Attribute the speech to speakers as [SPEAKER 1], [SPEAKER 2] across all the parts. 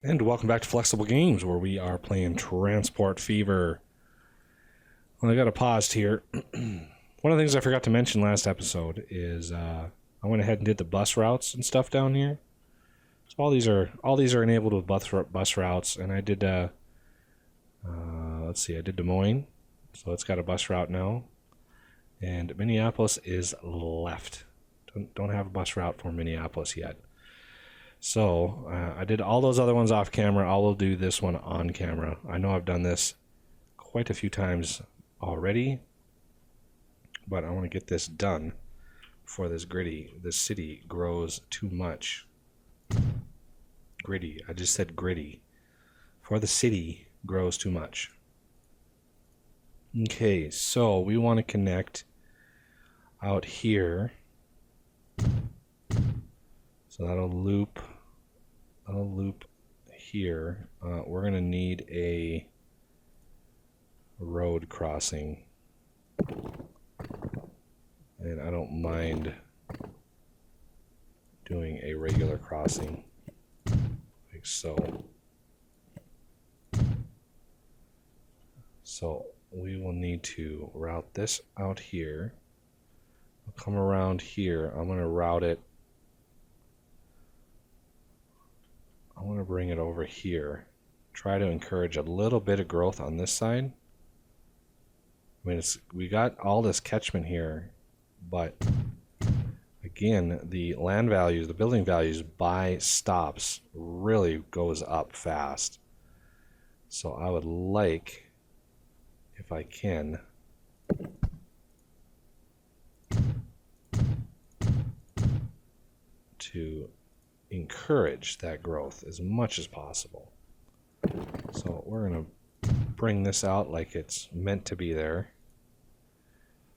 [SPEAKER 1] And welcome back to Flexible Games, where we are playing Transport Fever. Well, I got a paused here. One of the things I forgot to mention last episode is I went ahead and did the bus routes and stuff down here. So all these are enabled with bus routes, and I did let's see, I did Des Moines, so it's got a bus route now, and Minneapolis is left. Don't have a bus route for Minneapolis yet. So I did all those other ones off camera. I will do this one on camera. I know I've done this quite a few times already, but I want to get this done before this city grows too much. Gritty. I just said gritty. Before the city grows too much. Okay, so we want to connect out here. So that'll loop here. We're going to need a road crossing. And I don't mind doing a regular crossing. Like so. So we will need to route this out here. I'll come around here. I'm going to route it. I want to bring it over here. Try to encourage a little bit of growth on this side. I mean, we got all this catchment here, but again, the land values, the building values by stops really goes up fast. So I would like, if I can, to encourage that growth as much as possible. So we're going to bring this out like it's meant to be there.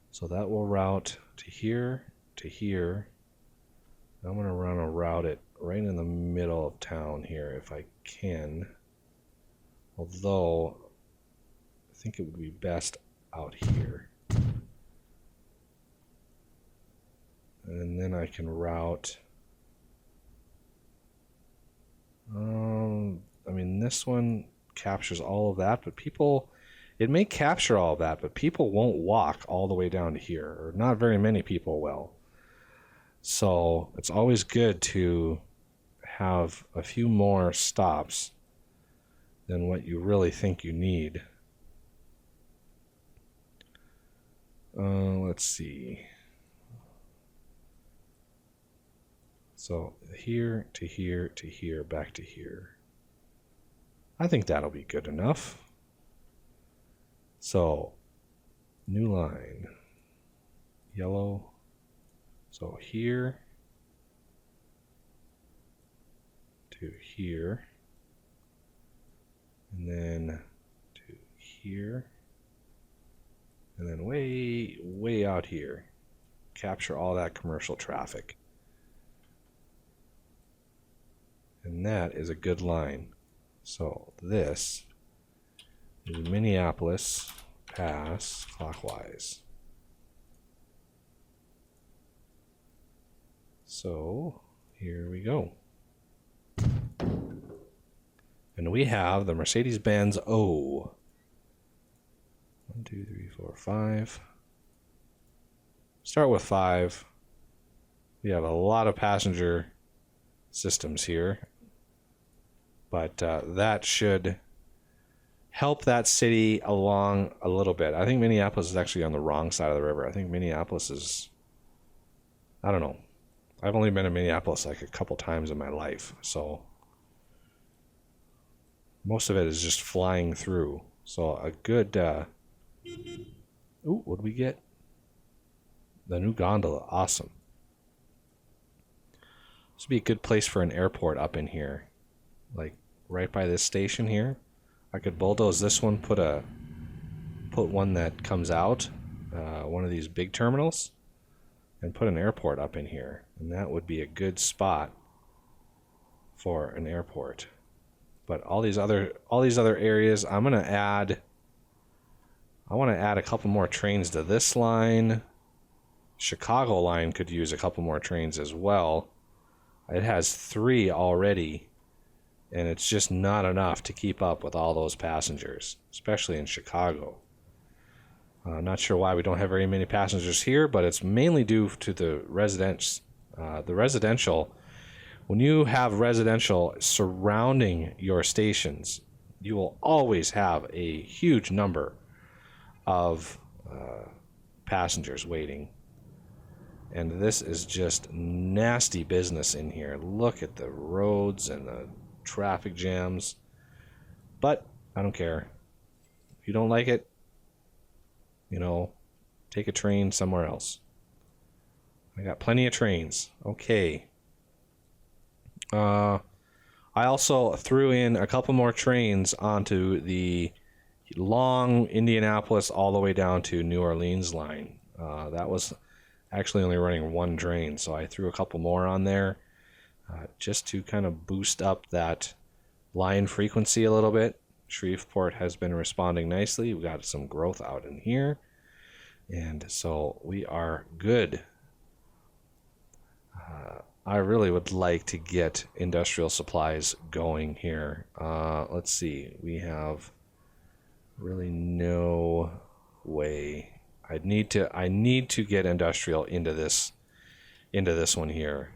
[SPEAKER 1] So that will route to here, to here. I'm going to route it right in the middle of town here if I can. Although I think it would be best out here. And then I can route. I mean, this one captures all of that, but it may capture all of that, but people won't walk all the way down to here, or not very many people will. So it's always good to have a few more stops than what you really think you need. Let's see. So here to here to here, back to here. I think that'll be good enough. So, new line. Yellow. So here to here. And then to here. And then way out here. Capture all that commercial traffic. And that is a good line. So this is Minneapolis pass clockwise. So here we go. And we have the Mercedes-Benz O. 1, 2, 3, 4, 5. Start with 5. We have a lot of passenger systems here. But that should help that city along a little bit. I think Minneapolis is actually on the wrong side of the river. I think Minneapolis is, I don't know. I've only been in Minneapolis like a couple times in my life. So most of it is just flying through. So a good, what did we get? The new gondola. Awesome. This would be a good place for an airport up in here. Like right by this station here. I could bulldoze this one, put one that comes out, one of these big terminals, and put an airport up in here. And that would be a good spot for an airport. But all these other areas, I want to add a couple more trains to this line. Chicago line could use a couple more trains as well. It has 3 already. and it's just not enough to keep up with all those passengers, especially in Chicago. Not sure why we don't have very many passengers here, but it's mainly due to the residential. When you have residential surrounding your stations, you will always have a huge number of passengers waiting. And this is just nasty business in here. Look at the roads and the traffic jams. But I don't care. If you don't like it, take a train somewhere else. I got plenty of trains. Okay. I also threw in a couple more trains onto the long Indianapolis all the way down to New Orleans line. That was actually only running one train, so I threw a couple more on there just to kind of boost up that line frequency a little bit. Shreveport has been responding nicely. We got some growth out in here, and so we are good. I really would like to get industrial supplies going here. Let's see. We have really no way. I need to get industrial into this one here.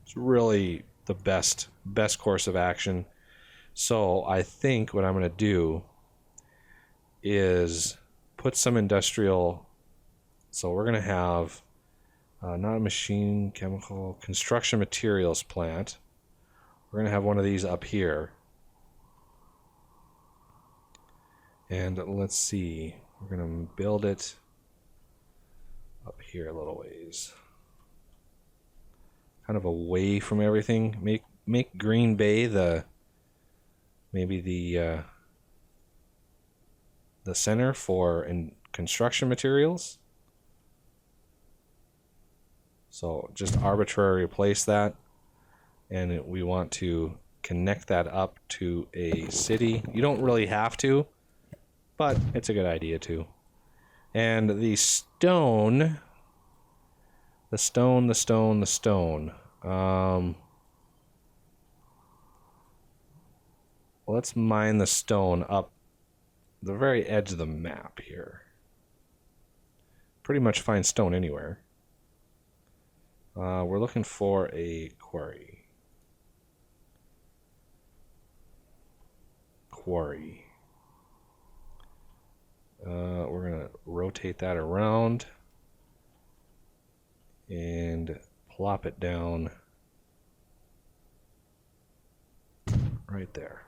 [SPEAKER 1] It's really the best course of action. So I think what I'm going to do is put some industrial. So we're going to have not a machine, chemical, construction materials plant. We're going to have one of these up here. And let's see, we're going to build it up here a little ways. Kind of away from everything. Make Green Bay maybe the center for construction materials. So just arbitrarily place that, and we want to connect that up to a city. You don't really have to, but it's a good idea too. And the stone. Let's mine the stone up the very edge of the map here. Pretty much find stone anywhere. We're looking for a quarry. We're going to rotate that around and plop it down right there.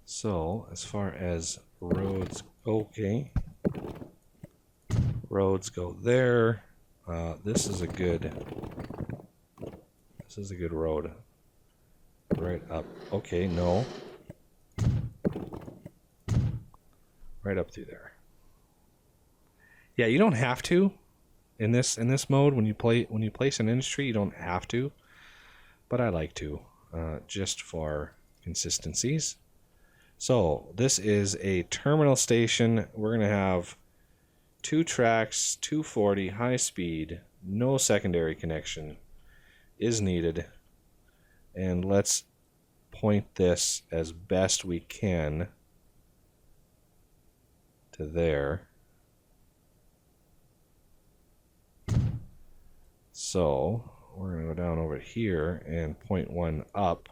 [SPEAKER 1] So, as far as roads, roads go there. This is a good road. Right up. Okay, no. Right up through there. Yeah, you don't have to in this mode when you place an industry, you don't have to, but I like to just for consistencies. So this is a terminal station. We're gonna have 2 tracks, 240 high speed, no secondary connection is needed, and let's point this as best we can to there. So we're going to go down over here and point one up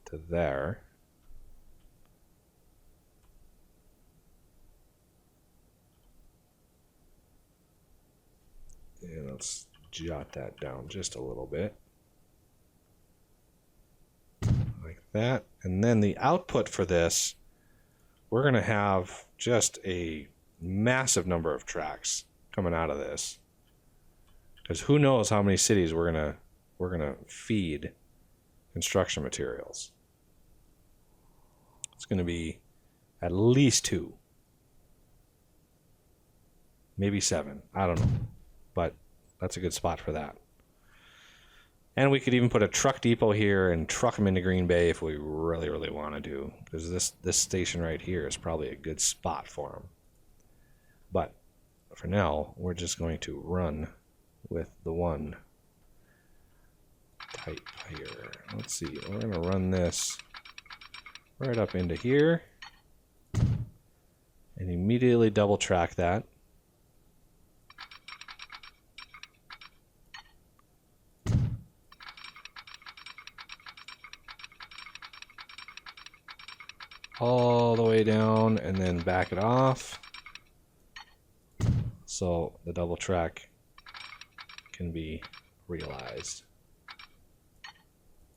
[SPEAKER 1] to there. And let's jot that down just a little bit. Like that. And then the output for this, we're going to have just a massive number of tracks coming out of this, because who knows how many cities we're gonna feed construction materials. It's going to be at least 2, maybe 7. I don't know, but that's a good spot for that. And we could even put a truck depot here and truck them into Green Bay if we really, really want to do, because this station right here is probably a good spot for them. But for now, we're just going to run with the one type here. Let's see, we're going to run this right up into here and immediately double track that. All the way down and then back it off so the double track can be realized.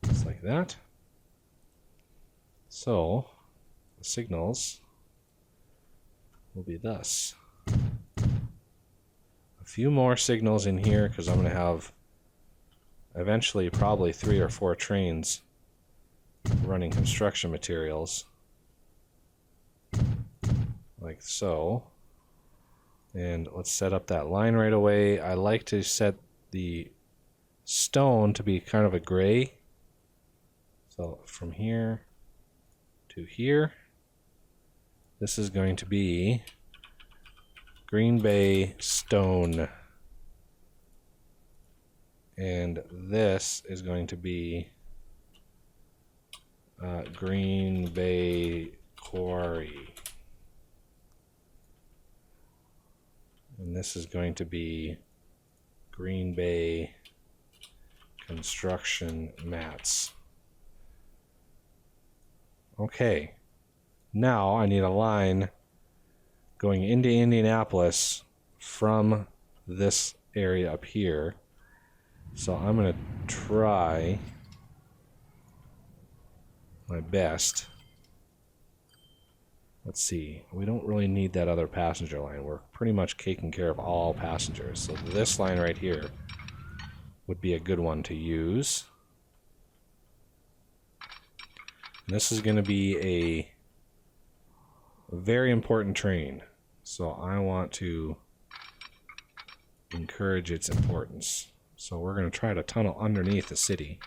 [SPEAKER 1] Just like that. So the signals will be thus. A few more signals in here because I'm going to have eventually probably 3 or 4 trains running construction materials. Like so. And let's set up that line right away. I like to set the stone to be kind of a gray. So from here to here, this is going to be Green Bay stone. And this is going to be Green Bay quarry. And this is going to be Green Bay construction mats. Okay, now I need a line going into Indianapolis from this area up here. So I'm going to try my best. Let's see, we don't really need that other passenger line. We're pretty much taking care of all passengers. So this line right here would be a good one to use. And this is going to be a very important train. So I want to encourage its importance. So we're going to try to tunnel underneath the city.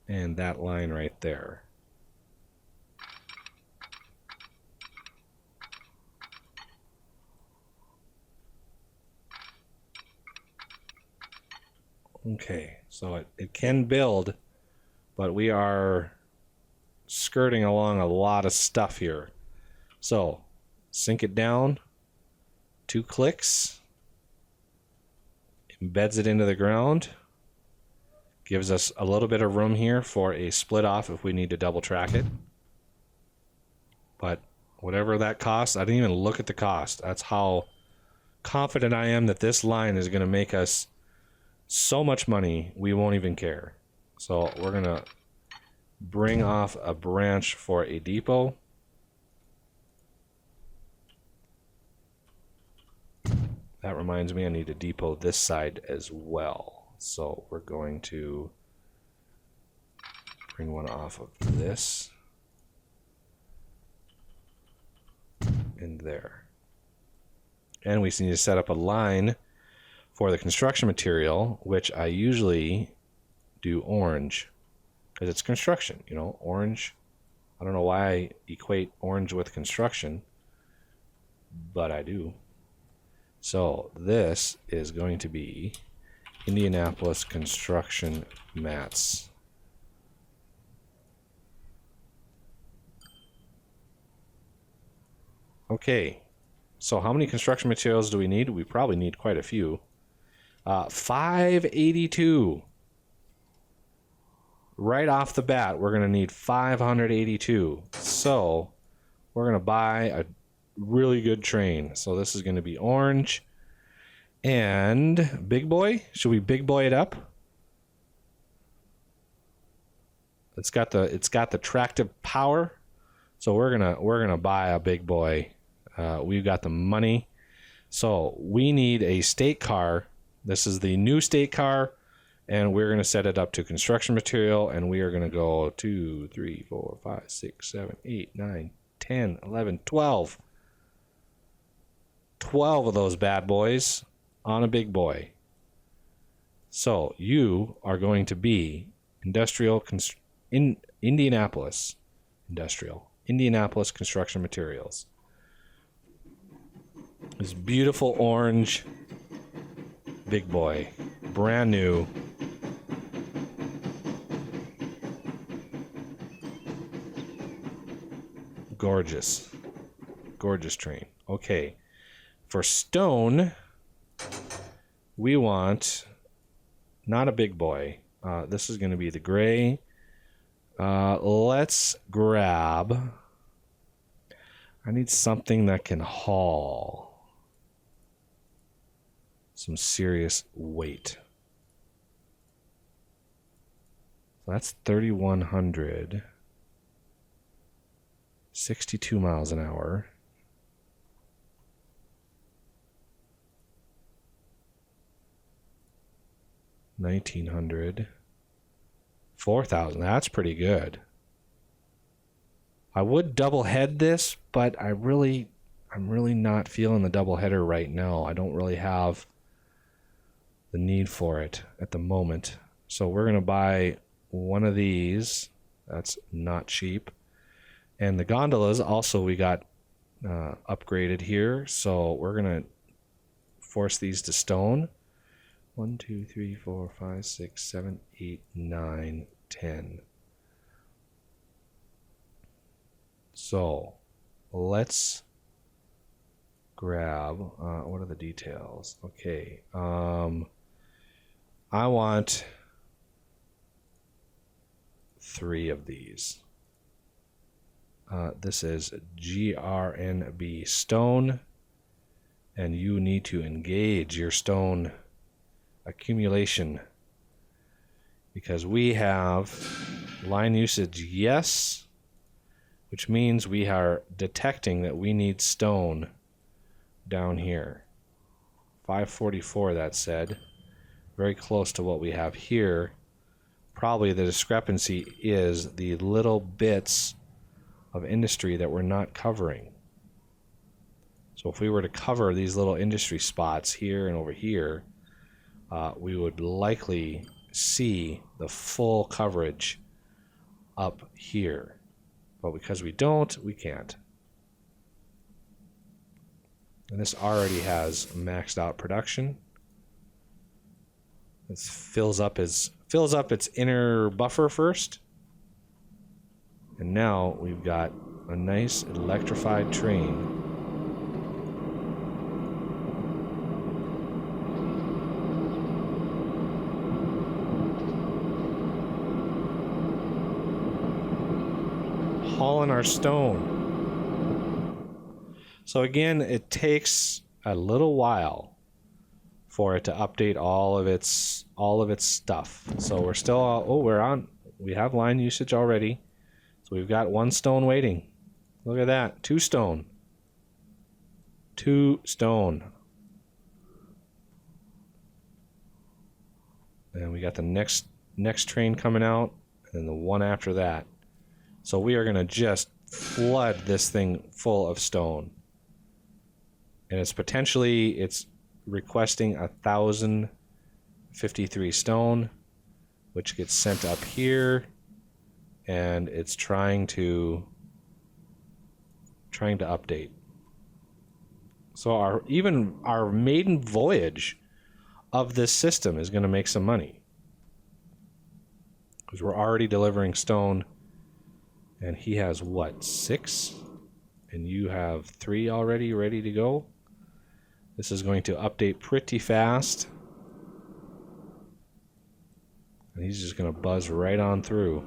[SPEAKER 1] And that line right there. Okay, so it can build, but we are skirting along a lot of stuff here. So, sink it down, 2 clicks, embeds it into the ground, gives us a little bit of room here for a split off if we need to double track it. But whatever that costs, I didn't even look at the cost. That's how confident I am that this line is going to make us so much money we won't even care. So we're going to bring off a branch for a depot. That reminds me I need to depot this side as well. So we're going to bring one off of this and there. And we need to set up a line for the construction material, which I usually do orange because it's construction, you know, orange. I don't know why I equate orange with construction, but I do. So this is going to be Indianapolis construction mats. Okay, so how many construction materials do we need? We probably need quite a few. 582. Right off the bat, we're going to need 582. So we're going to buy a really good train. So this is going to be orange. And big boy, should we big boy it up? It's got the tractive power. So we're going to buy a big boy. We've got the money. So we need a state car. This is the new state car, and we're going to set it up to construction material, and we are going to go 2, 3, 4, 5, 6, 7, 8, 9, 10, 11, 12. 12 of those bad boys on a big boy. So you are going to be Indianapolis Construction Materials. This beautiful orange big boy. Brand new. Gorgeous. Gorgeous train. Okay. For stone, we want not a big boy. This is going to be the gray. Let's grab... I need something that can haul some serious weight. So that's 3,100. 62 miles an hour. 1,900. 4,000. That's pretty good. I would double head this, but I'm really not feeling the double header right now. I don't really have the need for it at the moment. So we're going to buy one of these. That's not cheap. And the gondolas also we got upgraded here. So we're going to force these to stone. 1, 2, 3, 4, 5, 6, 7, 8, 9, 10. So let's grab, what are the details? Okay. I want 3 of these. This is GRNB stone, and you need to engage your stone accumulation because we have line usage, yes, which means we are detecting that we need stone down here. 544, that said. Very close to what we have here. Probably the discrepancy is the little bits of industry that we're not covering. So if we were to cover these little industry spots here and over here, we would likely see the full coverage up here. But because we don't, we can't. And this already has maxed out production. This fills up its inner buffer first. And now we've got a nice electrified train. Hauling our stone. So again, it takes a little while for it to update all of its stuff. So we're still we have line usage already. So we've got 1 stone waiting. Look at that, 2 stone. 2 stone. And we got the next train coming out, and then the one after that. So we are going to just flood this thing full of stone. And it's requesting 1,053 stone, which gets sent up here, and it's trying to update. So our maiden voyage of this system is going to make some money, because we're already delivering stone. And he has, 6? And you have 3 already ready to go. This is going to update pretty fast. And he's just going to buzz right on through.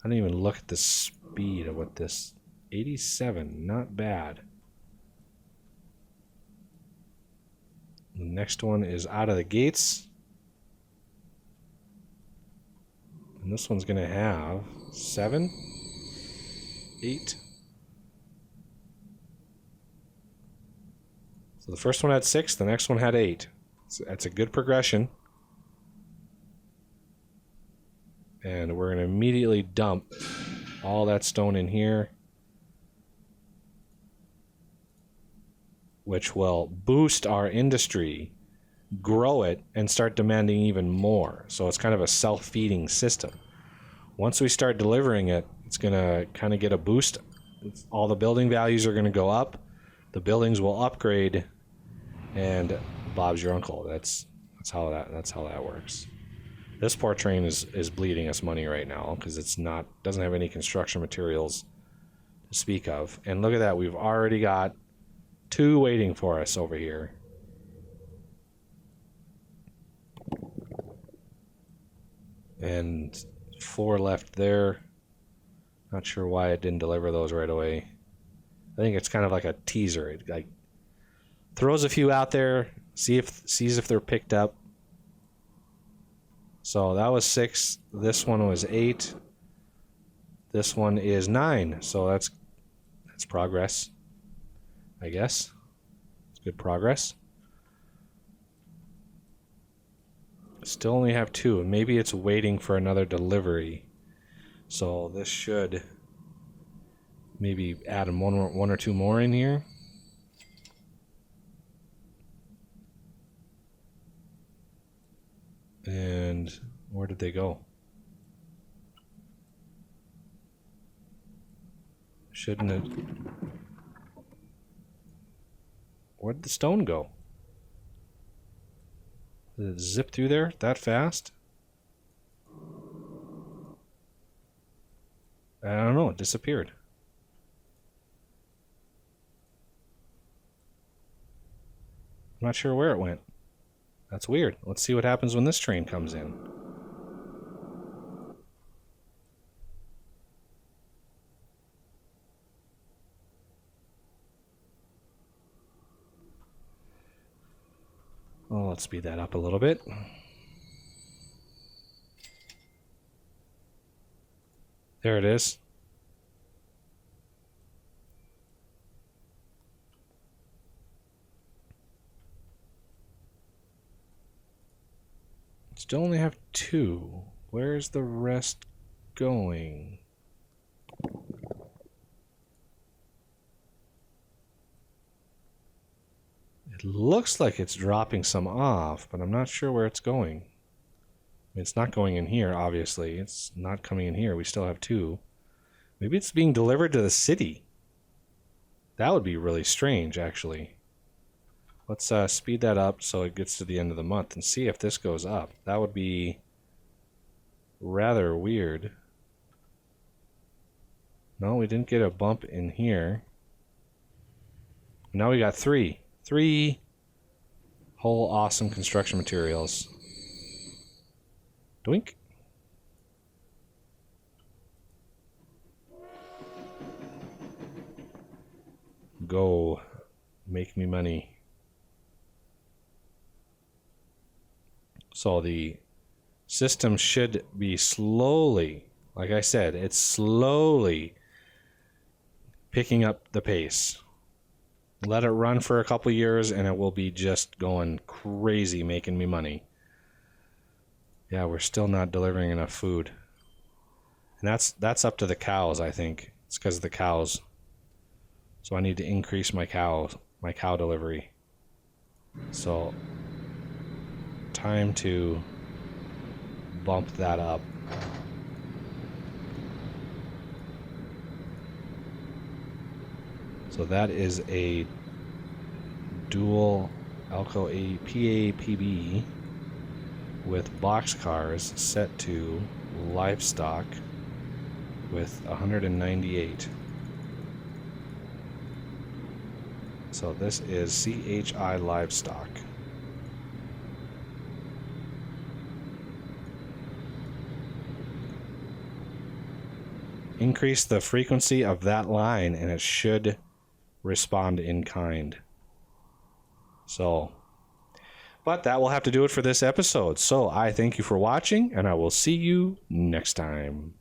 [SPEAKER 1] I didn't even look at the speed of what this... 87, not bad. The next one is out of the gates. And this one's going to have 7, 8. So the first one had 6, the next one had 8. So that's a good progression. And we're going to immediately dump all that stone in here, which will boost our industry, grow it, and start demanding even more. So it's kind of a self-feeding system. Once we start delivering it, it's going to kind of get a boost. All the building values are going to go up, the buildings will upgrade, and Bob's your uncle. That's how that works. This poor train is bleeding us money right now because doesn't have any construction materials to speak of. And look at that, we've already got 2 waiting for us over here. And 4 left there. Not sure why it didn't deliver those right away. I think it's kind of like a teaser. It like throws a few out there, sees if they're picked up. So that was 6. This one was 8. This one is 9. So that's progress, I guess. It's good progress. Still only have 2, and maybe it's waiting for another delivery. So this should maybe add one or 2 more in here. And where did they go? Shouldn't it? Where did the stone go? Did it zip through there that fast? I don't know, it disappeared. I'm not sure where it went. That's weird. Let's see what happens when this train comes in. Well, let's speed that up a little bit. There it is. Still only have 2. Where's the rest going? It looks like it's dropping some off, but I'm not sure where it's going. It's not going in here, obviously. It's not coming in here. We still have 2. Maybe it's being delivered to the city. That would be really strange, actually. Let's speed that up so it gets to the end of the month and see if this goes up. That would be rather weird. No, we didn't get a bump in here. Now we got 3. 3 whole awesome construction materials. Doink. Go. Make me money. So the system should be slowly, like I said, it's slowly picking up the pace. Let it run for a couple years and it will be just going crazy making me money. Yeah, we're still not delivering enough food. And that's up to the cows, I think. It's because of the cows. So I need to increase my cow delivery. So time to bump that up. So that is a dual Alco PAPB with boxcars set to livestock with 198. So this is CHI livestock. Increase the frequency of that line and it should respond in kind. So, but that will have to do it for this episode. So I thank you for watching and I will see you next time.